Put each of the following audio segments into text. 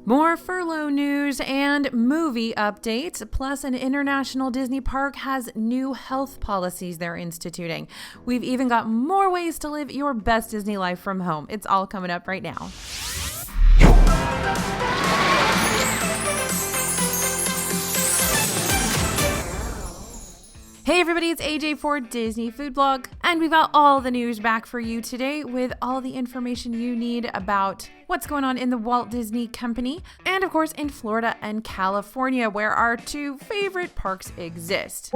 More furlough news and movie updates, plus an international Disney park has new health policies they're instituting. We've even got more ways to live your best Disney life from home. It's all coming up right now. Hey everybody, it's AJ for Disney Food Blog, and we've got all the news back for you today with all the information you need about what's going on in the Walt Disney Company, and of course in Florida and California, where our two favorite parks exist.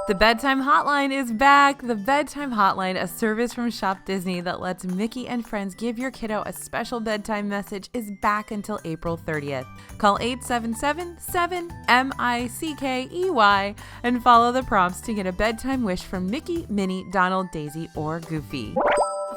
The Bedtime Hotline is back. The Bedtime Hotline, a service from Shop Disney that lets Mickey and friends give your kiddo a special bedtime message, is back until April 30th. Call 877-7-MICKEY and follow the prompts to get a bedtime wish from Mickey, Minnie, Donald, Daisy, or Goofy.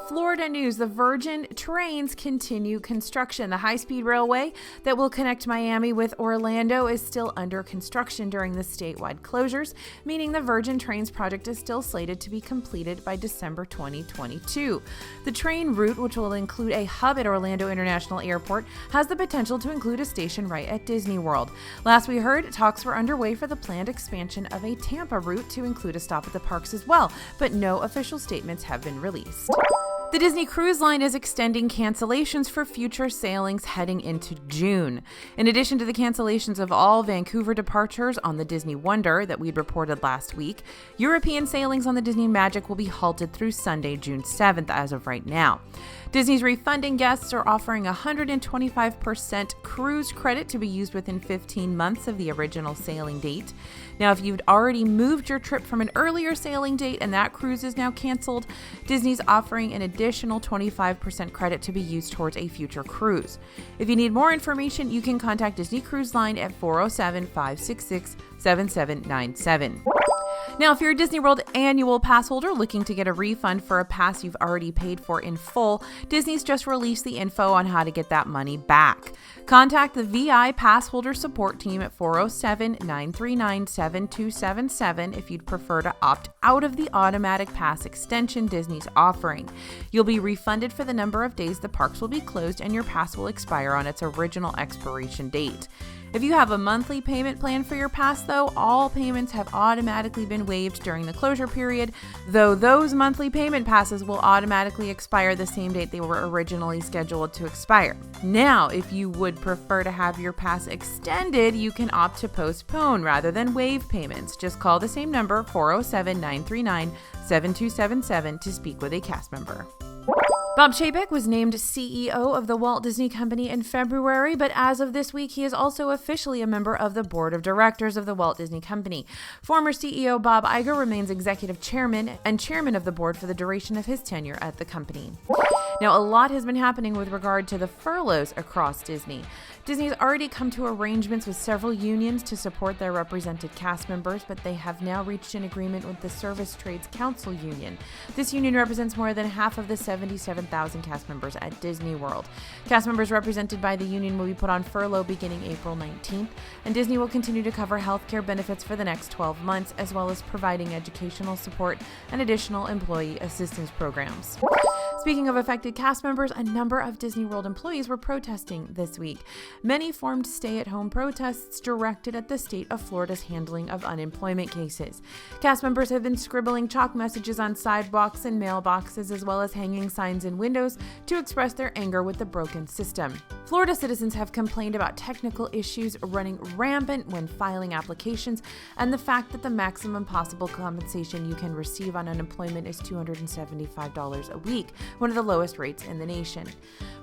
Florida news, the Virgin trains continue construction. The high-speed railway that will connect Miami with Orlando is still under construction during the statewide closures, meaning the Virgin Trains project is still slated to be completed by December 2022. The train route, which will include a hub at Orlando International Airport, has the potential to include a station right at Disney World. Last we heard, talks were underway for the planned expansion of a Tampa route to include a stop at the parks as well, but no official statements have been released. The Disney Cruise Line is extending cancellations for future sailings heading into June. In addition to the cancellations of all Vancouver departures on the Disney Wonder that we'd reported last week, European sailings on the Disney Magic will be halted through Sunday, June 7th as of right now. Disney's refunding guests are offering 125% cruise credit to be used within 15 months of the original sailing date. Now, if you'd already moved your trip from an earlier sailing date and that cruise is now canceled, Disney's offering an additional 25% credit to be used towards a future cruise. If you need more information, you can contact Disney Cruise Line at 407-566-7797. Now, if you're a Disney World annual pass holder looking to get a refund for a pass you've already paid for in full, Disney's just released the info on how to get that money back. Contact the VI pass holder support team at 407-939-7277 if you'd prefer to opt out of the automatic pass extension Disney's offering. You'll be refunded for the number of days the parks will be closed, and your pass will expire on its original expiration date. If you have a monthly payment plan for your pass, though, all payments have automatically been waived during the closure period, though those monthly payment passes will automatically expire the same date they were originally scheduled to expire. Now, if you would prefer to have your pass extended, you can opt to postpone rather than waive payments. Just call the same number, 407-939-7277, to speak with a cast member. Bob Chapek was named CEO of the Walt Disney Company in February, but as of this week, he is also officially a member of the board of directors of the Walt Disney Company. Former CEO Bob Iger remains executive chairman and chairman of the board for the duration of his tenure at the company. Now, a lot has been happening with regard to the furloughs across Disney. Disney's already come to arrangements with several unions to support their represented cast members, but they have now reached an agreement with the Service Trades Council Union. This union represents more than half of the 77,000 cast members at Disney World. Cast members represented by the union will be put on furlough beginning April 19th, and Disney will continue to cover health care benefits for the next 12 months, as well as providing educational support and additional employee assistance programs. Speaking of affected cast members, a number of Disney World employees were protesting this week. Many formed stay-at-home protests directed at the state of Florida's handling of unemployment cases. Cast members have been scribbling chalk messages on sidewalks and mailboxes, as well as hanging signs in windows to express their anger with the broken system. Florida citizens have complained about technical issues running rampant when filing applications, and the fact that the maximum possible compensation you can receive on unemployment is $275 a week, one of the lowest rates in the nation.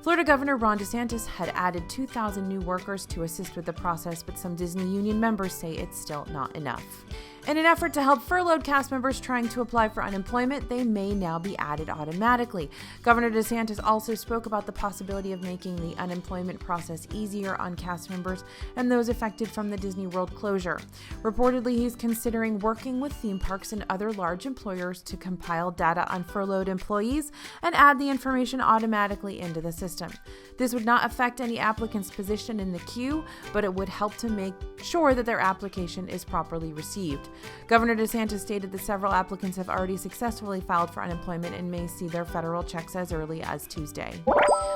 Florida Governor Ron DeSantis had added 2,000 new workers to assist with the process, but some Disney union members say it's still not enough. In an effort to help furloughed cast members trying to apply for unemployment, they may now be added automatically. Governor DeSantis also spoke about the possibility of making the unemployment process easier on cast members and those affected from the Disney World closure. Reportedly, he's considering working with theme parks and other large employers to compile data on furloughed employees and add the information automatically into the system. This would not affect any applicant's position in the queue, but it would help to make sure that their application is properly received. Governor DeSantis stated that several applicants have already successfully filed for unemployment and may see their federal checks as early as Tuesday.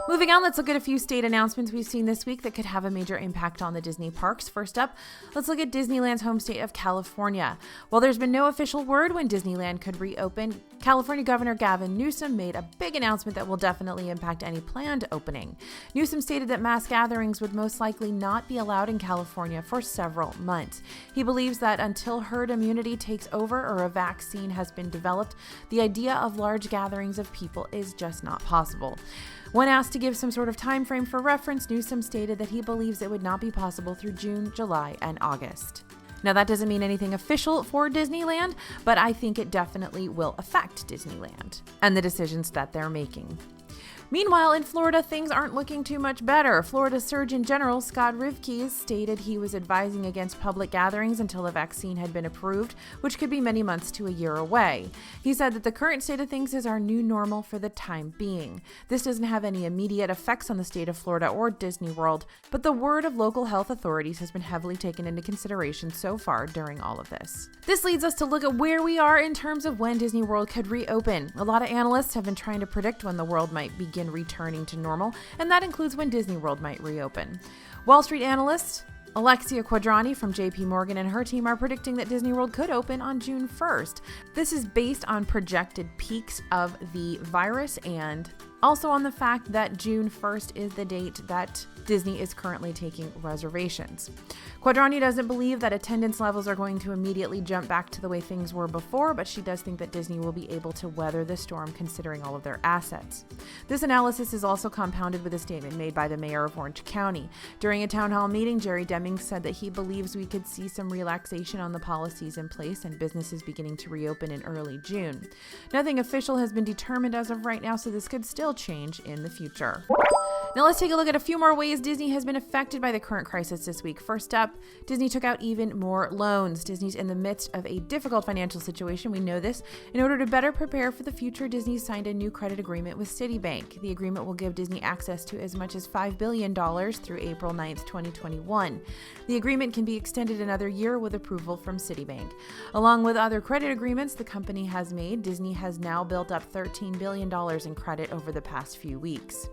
Moving on, let's look at a few state announcements we've seen this week that could have a major impact on the Disney parks. First up, let's look at Disneyland's home state of California. While there's been no official word when Disneyland could reopen, California Governor Gavin Newsom made a big announcement that will definitely impact any planned opening. Newsom stated that mass gatherings would most likely not be allowed in California for several months. He believes that until herd immunity takes over or a vaccine has been developed, the idea of large gatherings of people is just not possible. When asked to give some sort of time frame for reference, Newsom stated that he believes it would not be possible through June, July, and August. Now, that doesn't mean anything official for Disneyland, but I think it definitely will affect Disneyland and the decisions that they're making. Meanwhile, in Florida, things aren't looking too much better. Florida Surgeon General Scott Rivkees stated he was advising against public gatherings until a vaccine had been approved, which could be many months to a year away. He said that the current state of things is our new normal for the time being. This doesn't have any immediate effects on the state of Florida or Disney World, but the word of local health authorities has been heavily taken into consideration so far during all of this. This leads us to look at where we are in terms of when Disney World could reopen. A lot of analysts have been trying to predict when the world might begin returning to normal, and that includes when Disney World might reopen. Wall Street analyst Alexia Quadrani from JP Morgan and her team are predicting that Disney World could open on June 1st. This is based on projected peaks of the virus and also on the fact that June 1st is the date that Disney is currently taking reservations. Quadrani doesn't believe that attendance levels are going to immediately jump back to the way things were before, but she does think that Disney will be able to weather the storm considering all of their assets. This analysis is also compounded with a statement made by the mayor of Orange County. During a town hall meeting, Jerry Deming said that he believes we could see some relaxation on the policies in place and businesses beginning to reopen in early June. Nothing official has been determined as of right now, so this could still change in the future. Now let's take a look at a few more ways Disney has been affected by the current crisis this week. First up, Disney took out even more loans. Disney's in the midst of a difficult financial situation, we know this. In order to better prepare for the future, Disney signed a new credit agreement with Citibank. The agreement will give Disney access to as much as $5 billion through April 9th, 2021. The agreement can be extended another year with approval from Citibank. Along with other credit agreements the company has made, Disney has now built up $13 billion in credit over the past few weeks.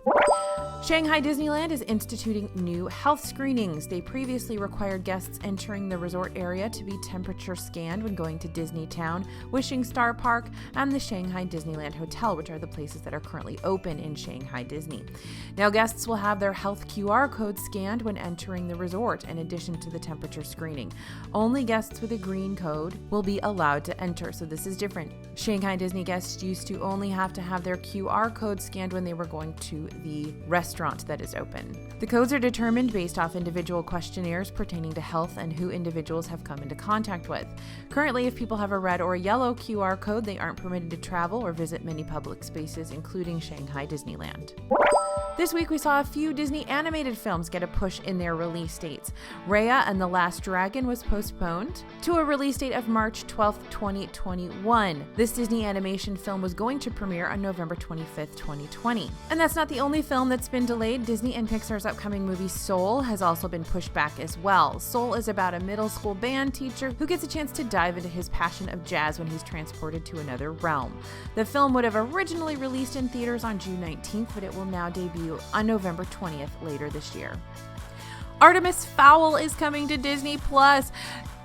Shanghai Disneyland is instituting new health screenings. They previously required guests entering the resort area to be temperature scanned when going to Disneytown, Wishing Star Park, and the Shanghai Disneyland Hotel, which are the places that are currently open in Shanghai Disney. Now guests will have their health QR code scanned when entering the resort, in addition to the temperature screening. Only guests with a green code will be allowed to enter, so this is different. Shanghai Disney guests used to only have to have their QR code scanned when they were going to the restaurant that is open. The codes are determined based off individual questionnaires pertaining to health and who individuals have come into contact with. Currently, if people have a red or yellow QR code, they aren't permitted to travel or visit many public spaces, including Shanghai Disneyland. This week, we saw a few Disney animated films get a push in their release dates. Raya and the Last Dragon was postponed to a release date of March 12th, 2021. This Disney animation film was going to premiere on November 25th, 2020. And that's not the only film that's been delayed. Disney and Pixar's upcoming movie Soul has also been pushed back as well. Soul is about a middle school band teacher who gets a chance to dive into his passion of jazz when he's transported to another realm. The film would have originally released in theaters on June 19th, but it will now debut on November 20th later this year. Artemis Fowl is coming to Disney Plus.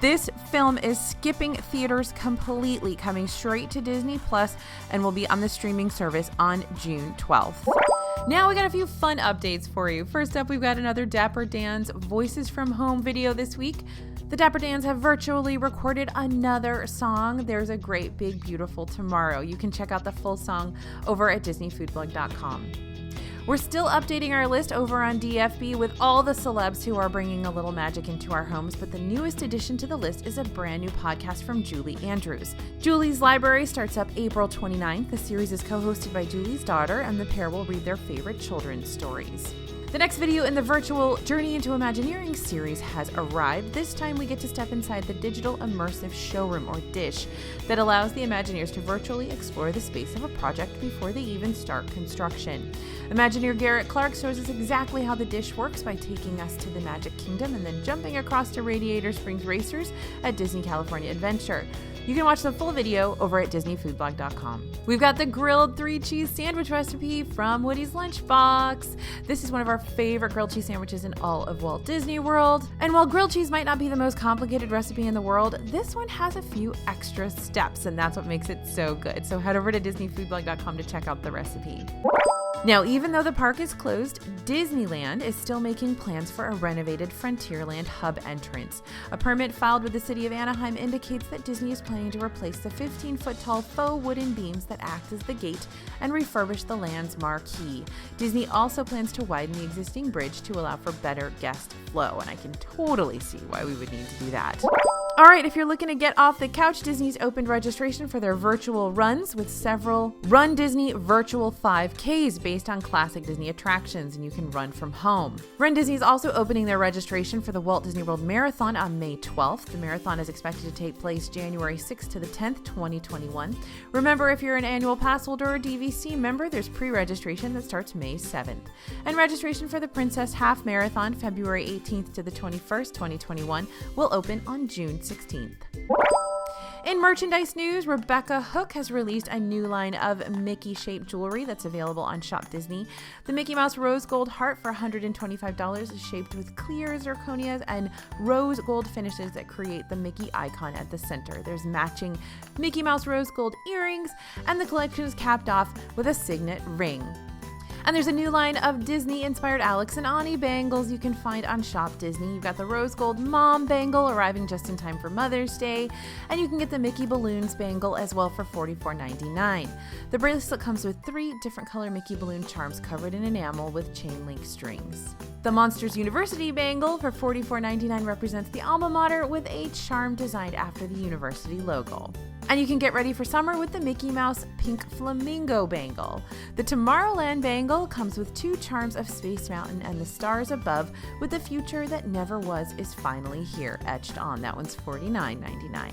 This film is skipping theaters completely, coming straight to Disney Plus, and will be on the streaming service on June 12th. Now we got a few fun updates for you. First up, we've got another Dapper Dan's Voices from Home video this week. The Dapper Dans have virtually recorded another song. There's a Great Big Beautiful Tomorrow. You can check out the full song over at DisneyFoodBlog.com. We're still updating our list over on DFB with all the celebs who are bringing a little magic into our homes, but the newest addition to the list is a brand new podcast from Julie Andrews. Julie's Library starts up April 29th. The series is co-hosted by Julie's daughter, and the pair will read their favorite children's stories. The next video in the virtual Journey into Imagineering series has arrived. This time we get to step inside the Digital Immersive Showroom, or DISH, that allows the Imagineers to virtually explore the space of a project before they even start construction. Imagineer Garrett Clark shows us exactly how the DISH works by taking us to the Magic Kingdom and then jumping across to Radiator Springs Racers at Disney California Adventure. You can watch the full video over at DisneyFoodBlog.com. We've got the grilled 3-cheese sandwich recipe from Woody's Lunchbox. This is one of our favorite grilled cheese sandwiches in all of Walt Disney World. And while grilled cheese might not be the most complicated recipe in the world, this one has a few extra steps, and that's what makes it so good. So head over to DisneyFoodBlog.com to check out the recipe. Now, even though the park is closed, Disneyland is still making plans for a renovated Frontierland hub entrance. A permit filed with the city of Anaheim indicates that Disney is planning to replace the 15-foot-tall faux wooden beams that act as the gate and refurbish the land's marquee. Disney also plans to widen the existing bridge to allow for better guest flow, and I can totally see why we would need to do that. All right, if you're looking to get off the couch, Disney's opened registration for their virtual runs with several RunDisney virtual 5Ks based on classic Disney attractions, and you can run from home. RunDisney is also opening their registration for the Walt Disney World Marathon on May 12th. The marathon is expected to take place January 6th to the 10th, 2021. Remember, if you're an annual pass holder or DVC member, there's pre-registration that starts May 7th. And registration for the Princess Half Marathon, February 18th to the 21st, 2021, will open on June 16th. In merchandise news, Rebecca Hook has released a new line of Mickey-shaped jewelry that's available on Shop Disney. The Mickey Mouse Rose Gold Heart for $125 is shaped with clear zirconias and rose gold finishes that create the Mickey icon at the center. There's matching Mickey Mouse Rose Gold earrings, and the collection is capped off with a signet ring. And there's a new line of Disney-inspired Alex and Ani Bangles you can find on Shop Disney. You've got the Rose Gold Mom Bangle arriving just in time for Mother's Day, and you can get the Mickey Balloons Bangle as well for $44.99. The bracelet comes with 3 different color Mickey balloon charms covered in enamel with chain link strings. The Monsters University Bangle for $44.99 represents the alma mater with a charm designed after the university logo. And you can get ready for summer with the Mickey Mouse Pink Flamingo Bangle. The Tomorrowland Bangle comes with 2 charms of Space Mountain and the stars above, with the future that never was is finally here etched on. That one's $49.99.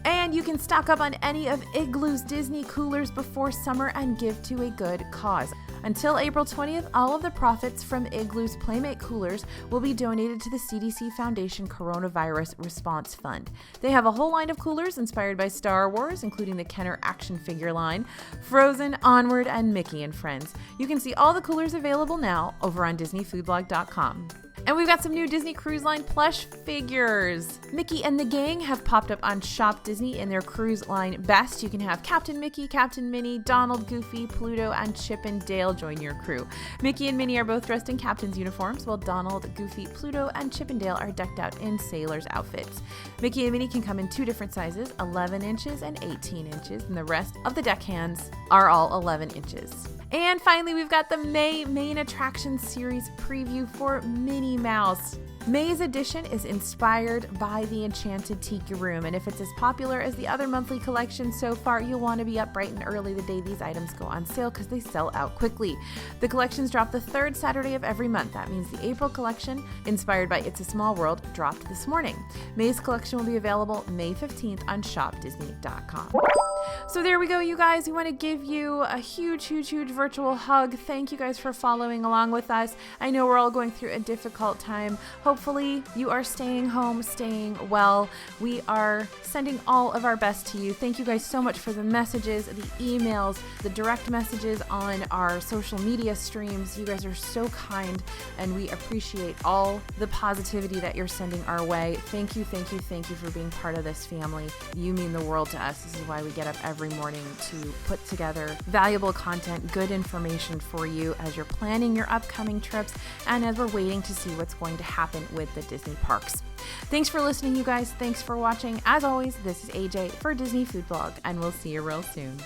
And you can stock up on any of Igloo's Disney coolers before summer and give to a good cause. Until April 20th, all of the profits from Igloo's Playmate coolers will be donated to the CDC Foundation Coronavirus Response Fund. They have a whole line of coolers inspired by Star Wars, including the Kenner action figure line, Frozen, Onward, and Mickey and Friends. You can see all the coolers available now over on DisneyFoodBlog.com. And we've got some new Disney Cruise Line plush figures. Mickey and the gang have popped up on Shop Disney in their Cruise Line Best. You can have Captain Mickey, Captain Minnie, Donald, Goofy, Pluto, and Chip and Dale join your crew. Mickey and Minnie are both dressed in captain's uniforms, while Donald, Goofy, Pluto, and Chip and Dale are decked out in sailors' outfits. Mickey and Minnie can come in 2 different sizes, 11 inches and 18 inches, and the rest of the deckhands are all 11 inches. And finally, we've got the May Main Attraction Series preview for Minnie Mouse. May's edition is inspired by the Enchanted Tiki Room, and if it's as popular as the other monthly collections so far, you'll want to be up bright and early the day these items go on sale because they sell out quickly. The collections drop the 3rd Saturday of every month. That means the April collection, inspired by It's a Small World, dropped this morning. May's collection will be available May 15th on shopdisney.com. So there we go, you guys. We want to give you a huge virtual hug. Thank you guys for following along with us. I know we're all going through a difficult time. Hopefully you are staying home, staying well. We are sending all of our best to you. Thank you guys so much for the messages, the emails, the direct messages on our social media streams. You guys are so kind, and we appreciate all the positivity that you're sending our way. Thank you for being part of this family. You mean the world to us. This is why we get up every morning to put together valuable content, good information for you as you're planning your upcoming trips and as we're waiting to see what's going to happen with the Disney parks. Thanks for listening, you guys. Thanks for watching. As always, this is AJ for Disney Food Blog, and we'll see you real soon.